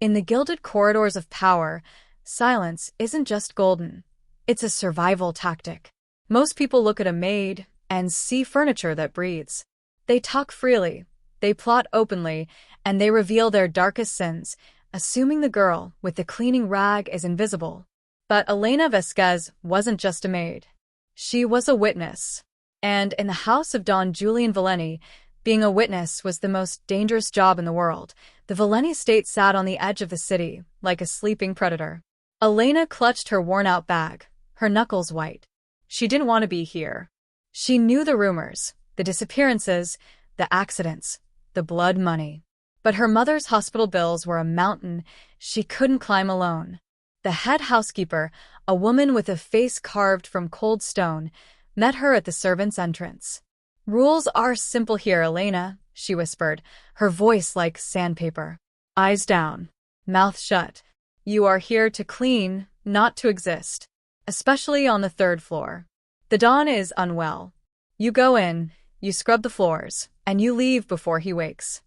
In the gilded corridors of power, silence isn't just golden. It's a survival tactic. Most people look at a maid and see furniture that breathes. They talk freely, they plot openly, and they reveal their darkest sins, assuming the girl with the cleaning rag is invisible. But Elena Vasquez wasn't just a maid. She was a witness. And in the house of Don Julian Valenti, being a witness was the most dangerous job in the world. The Valenti estate sat on the edge of the city, like a sleeping predator. Elena clutched her worn-out bag, her knuckles white. She didn't want to be here. She knew the rumors, the disappearances, the accidents, the blood money. But her mother's hospital bills were a mountain she couldn't climb alone. The head housekeeper, a woman with a face carved from cold stone, met her at the servants' entrance. "Rules are simple here, Elena," she whispered, her voice like sandpaper. "Eyes down, mouth shut. You are here to clean, not to exist. Especially on the 3rd floor. The Don is unwell. You go in, you scrub the floors, and you leave before he wakes."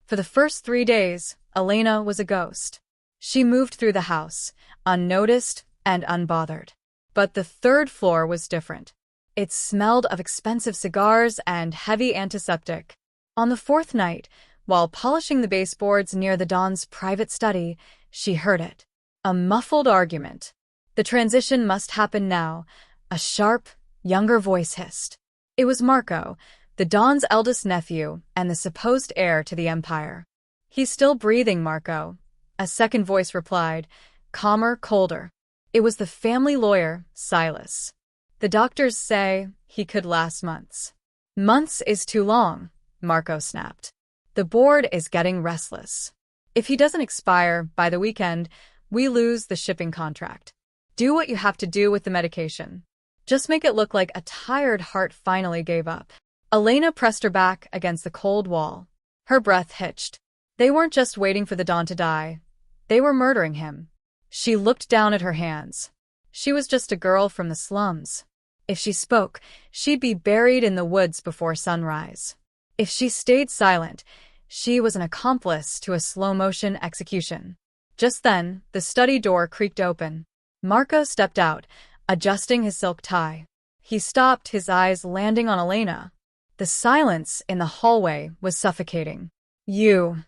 For the first 3 days, Elena was a ghost. She moved through the house, unnoticed and unbothered. But the 3rd floor was different. It smelled of expensive cigars and heavy antiseptic. On the 4th night, while polishing the baseboards near the Don's private study, she heard it. A muffled argument. The transition must happen now, a sharp, younger voice hissed. It was Marco, the Don's eldest nephew and the supposed heir to the empire. "He's still breathing, Marco," a second voice replied, calmer, colder. It was the family lawyer, Silas. "The doctors say he could last months." "Months is too long," Marco snapped. "The board is getting restless. If he doesn't expire by the weekend, we lose the shipping contract. Do what you have to do with the medication. Just make it look like a tired heart finally gave up." Elena pressed her back against the cold wall. Her breath hitched. They weren't just waiting for the Don to die. They were murdering him. She looked down at her hands. She was just a girl from the slums. If she spoke, she'd be buried in the woods before sunrise. If she stayed silent, she was an accomplice to a slow-motion execution. Just then, the study door creaked open. Marco stepped out, adjusting his silk tie. He stopped, his eyes landing on Elena. The silence in the hallway was suffocating. "You,"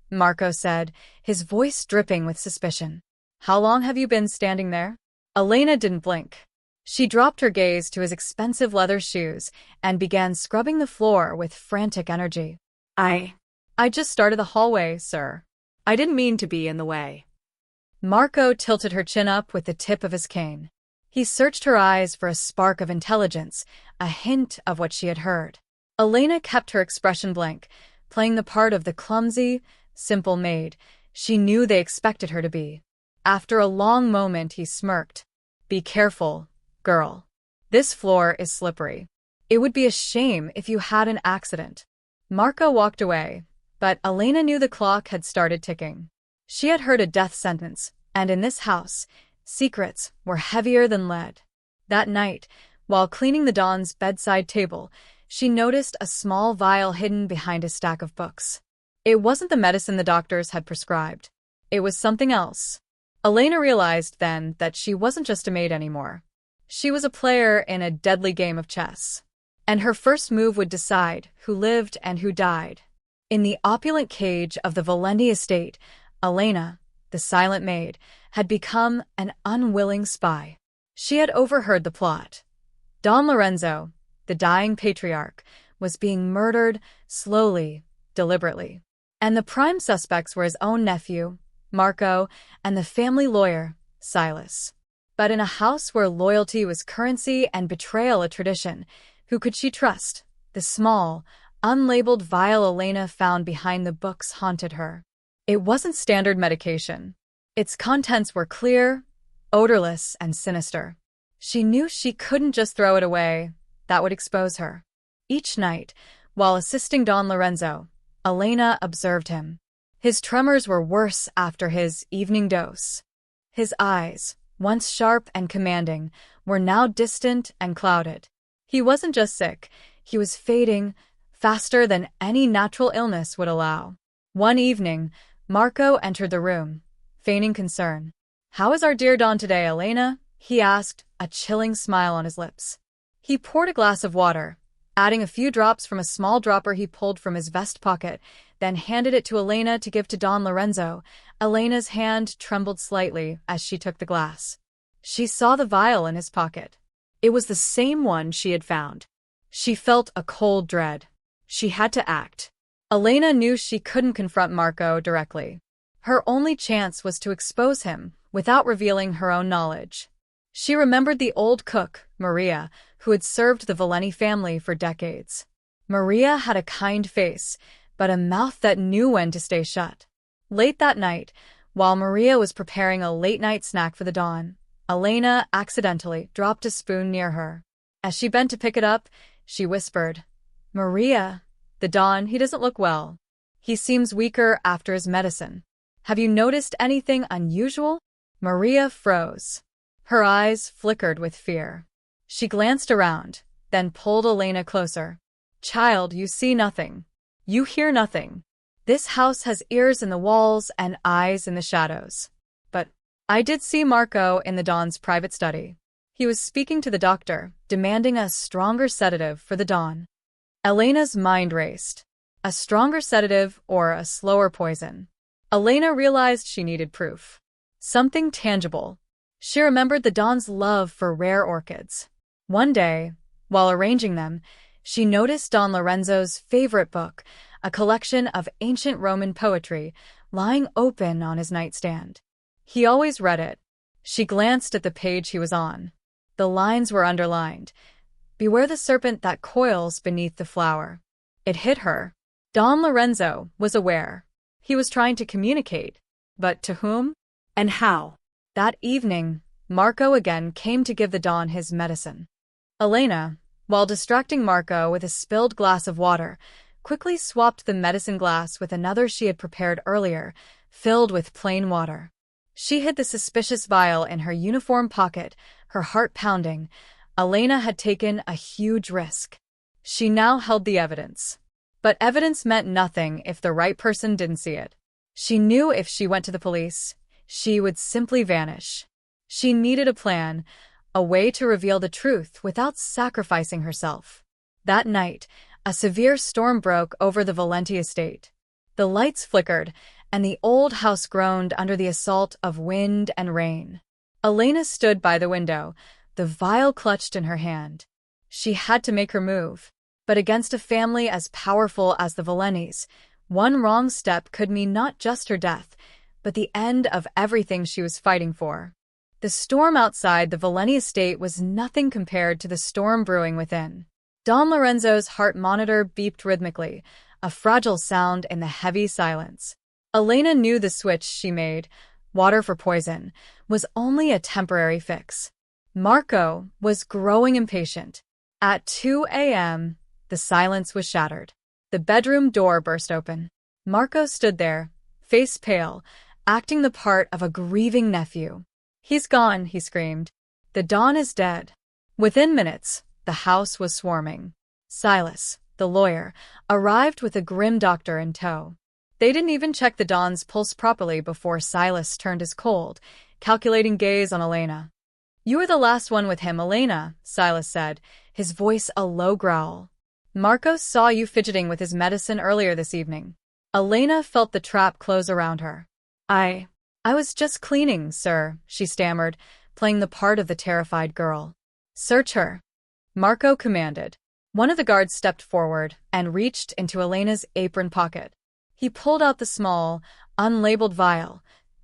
Marco said, his voice dripping with suspicion. "How long have you been standing there?" Elena didn't blink. She dropped her gaze to his expensive leather shoes and began scrubbing the floor with frantic energy. I just started the hallway, sir. I didn't mean to be in the way." Marco tilted her chin up with the tip of his cane. He searched her eyes for a spark of intelligence, a hint of what she had heard. Elena kept her expression blank, playing the part of the clumsy, simple maid she knew they expected her to be. After a long moment, he smirked. "Be careful, girl. This floor is slippery. It would be a shame if you had an accident." Marco walked away, but Elena knew the clock had started ticking. She had heard a death sentence, and in this house, secrets were heavier than lead. That night, while cleaning the Don's bedside table, she noticed a small vial hidden behind a stack of books. It wasn't the medicine the doctors had prescribed. It was something else. Elena realized then that she wasn't just a maid anymore. She was a player in a deadly game of chess. And her first move would decide who lived and who died. In the opulent cage of the Valenti estate, Elena, the silent maid, had become an unwilling spy. She had overheard the plot. Don Lorenzo, the dying patriarch, was being murdered slowly, deliberately. And the prime suspects were his own nephew, Marco, and the family lawyer, Silas. But in a house where loyalty was currency and betrayal a tradition, who could she trust? The small, unlabeled vial Elena found behind the books haunted her. It wasn't standard medication. Its contents were clear, odorless, and sinister. She knew she couldn't just throw it away. That would expose her. Each night, while assisting Don Lorenzo, Elena observed him. His tremors were worse after his evening dose. His eyes, once sharp and commanding, were now distant and clouded. He wasn't just sick, he was fading, faster than any natural illness would allow. One evening, Marco entered the room, feigning concern. "How is our dear Don today, Elena?" he asked, a chilling smile on his lips. He poured a glass of water, adding a few drops from a small dropper he pulled from his vest pocket, then handed it to Elena to give to Don Lorenzo. Elena's hand trembled slightly as she took the glass. She saw the vial in his pocket. It was the same one she had found. She felt a cold dread. She had to act. Elena knew she couldn't confront Marco directly. Her only chance was to expose him without revealing her own knowledge. She remembered the old cook, Maria, who had served the Valenti family for decades. Maria had a kind face, but a mouth that knew when to stay shut. Late that night, while Maria was preparing a late-night snack for the Don, Elena accidentally dropped a spoon near her. As she bent to pick it up, she whispered, "Maria, the Don, he doesn't look well. He seems weaker after his medicine. Have you noticed anything unusual?" Maria froze. Her eyes flickered with fear. She glanced around, then pulled Elena closer. "Child, you see nothing. You hear nothing. This house has ears in the walls and eyes in the shadows. But I did see Marco in the Don's private study. He was speaking to the doctor, demanding a stronger sedative for the Don." Elena's mind raced. A stronger sedative or a slower poison? Elena realized she needed proof. Something tangible. She remembered the Don's love for rare orchids. One day, while arranging them, she noticed Don Lorenzo's favorite book, a collection of ancient Roman poetry, lying open on his nightstand. He always read it. She glanced at the page he was on. The lines were underlined. "Beware the serpent that coils beneath the flower." It hit her. Don Lorenzo was aware. He was trying to communicate. But to whom? And how? That evening, Marco again came to give the Don his medicine. Elena, while distracting Marco with a spilled glass of water, quickly swapped the medicine glass with another she had prepared earlier, filled with plain water. She hid the suspicious vial in her uniform pocket, her heart pounding. Elena had taken a huge risk. She now held the evidence. But evidence meant nothing if the right person didn't see it. She knew if she went to the police, she would simply vanish. She needed a plan, a way to reveal the truth without sacrificing herself. That night, a severe storm broke over the Valenti estate. The lights flickered, and the old house groaned under the assault of wind and rain. Elena stood by the window, the vial clutched in her hand. She had to make her move. But against a family as powerful as the Valentis, one wrong step could mean not just her death, but the end of everything she was fighting for. The storm outside the Valenti estate was nothing compared to the storm brewing within. Don Lorenzo's heart monitor beeped rhythmically, a fragile sound in the heavy silence. Elena knew the switch she made, water for poison, was only a temporary fix. Marco was growing impatient. At 2 a.m., the silence was shattered. The bedroom door burst open. Marco stood there, face pale, acting the part of a grieving nephew. "He's gone," he screamed. "The Don is dead." Within minutes, the house was swarming. Silas, the lawyer, arrived with a grim doctor in tow. They didn't even check the Don's pulse properly before Silas turned his cold, calculating gaze on Elena. "You were the last one with him, Elena," Silas said, his voice a low growl. "Marco saw you fidgeting with his medicine earlier this evening." Elena felt the trap close around her. I was just cleaning, sir," she stammered, playing the part of the terrified girl. "Search her," Marco commanded. One of the guards stepped forward and reached into Elena's apron pocket. He pulled out the small, unlabeled vial,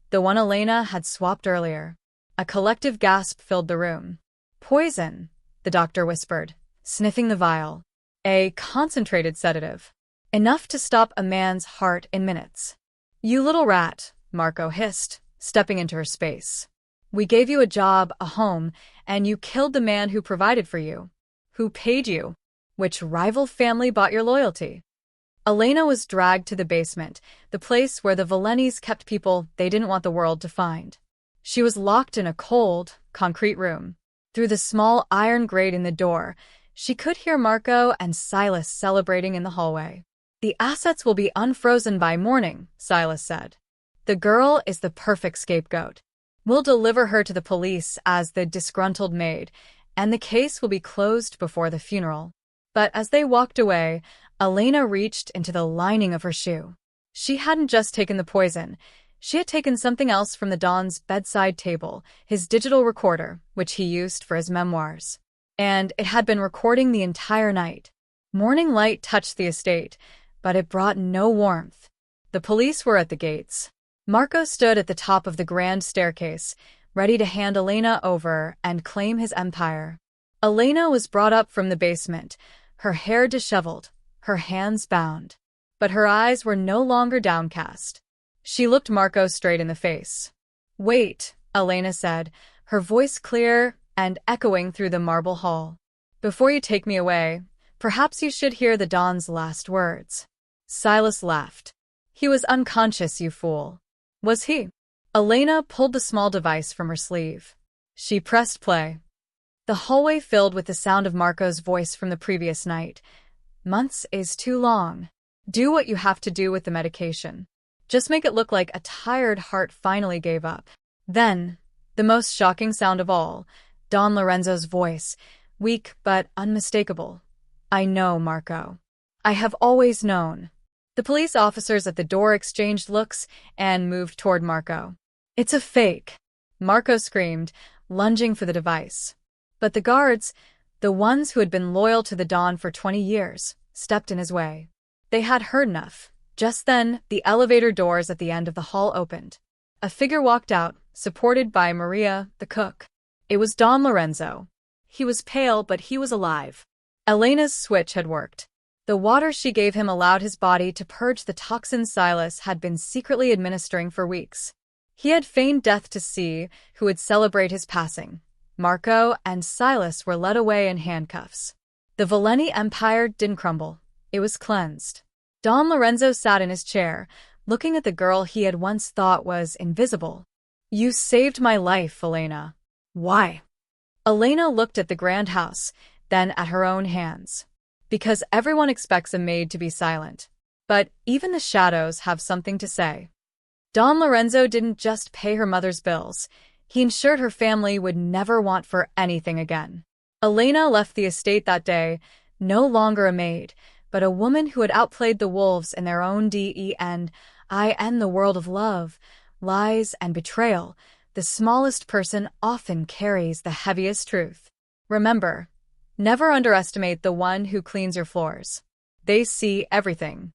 the one Elena had swapped earlier. A collective gasp filled the room. "Poison," the doctor whispered, sniffing the vial. "A concentrated sedative. Enough to stop a man's heart in minutes." "You little rat," Marco hissed, stepping into her space. "We gave you a job, a home, and you killed the man who provided for you. Who paid you? Which rival family bought your loyalty?" Elena was dragged to the basement, the place where the Valentis kept people they didn't want the world to find. She was locked in a cold, concrete room. Through the small iron grate in the door, she could hear Marco and Silas celebrating in the hallway. "The assets will be unfrozen by morning," Silas said. The girl is the perfect scapegoat. We'll deliver her to the police as the disgruntled maid, and the case will be closed before the funeral. But as they walked away, Elena reached into the lining of her shoe. She hadn't just taken the poison. She had taken something else from the Don's bedside table, his digital recorder, which he used for his memoirs. And it had been recording the entire night. Morning light touched the estate, but it brought no warmth. The police were at the gates. Marco stood at the top of the grand staircase, ready to hand Elena over and claim his empire. Elena was brought up from the basement, her hair disheveled, her hands bound. But her eyes were no longer downcast. She looked Marco straight in the face. "Wait," Elena said, her voice clear and echoing through the marble hall. "Before you take me away, perhaps you should hear the Don's last words." Silas laughed. "He was unconscious, you fool." "Was he?" Elena pulled the small device from her sleeve. She pressed play. The hallway filled with the sound of Marco's voice from the previous night. "Months is too long. Do what you have to do with the medication. Just make it look like a tired heart finally gave up." Then, the most shocking sound of all, Don Lorenzo's voice, weak but unmistakable. "I know, Marco. I have always known." The police officers at the door exchanged looks and moved toward Marco. "It's a fake," Marco screamed, lunging for the device. But the guards, the ones who had been loyal to the Don for 20 years, stepped in his way. They had heard enough. Just then, the elevator doors at the end of the hall opened. A figure walked out, supported by Maria, the cook. It was Don Lorenzo. He was pale, but he was alive. Elena's switch had worked. The water she gave him allowed his body to purge the toxins Silas had been secretly administering for weeks. He had feigned death to see who would celebrate his passing. Marco and Silas were led away in handcuffs. The Valenti empire didn't crumble. It was cleansed. Don Lorenzo sat in his chair, looking at the girl he had once thought was invisible. "You saved my life, Elena." "Why?" Elena looked at the grand house, then at her own hands. "Because everyone expects a maid to be silent. But even the shadows have something to say." Don Lorenzo didn't just pay her mother's bills. He ensured her family would never want for anything again. Elena left the estate that day, no longer a maid, but a woman who had outplayed the wolves in their own den, the world of love, lies, and betrayal. The smallest person often carries the heaviest truth. Remember, never underestimate the one who cleans your floors. They see everything.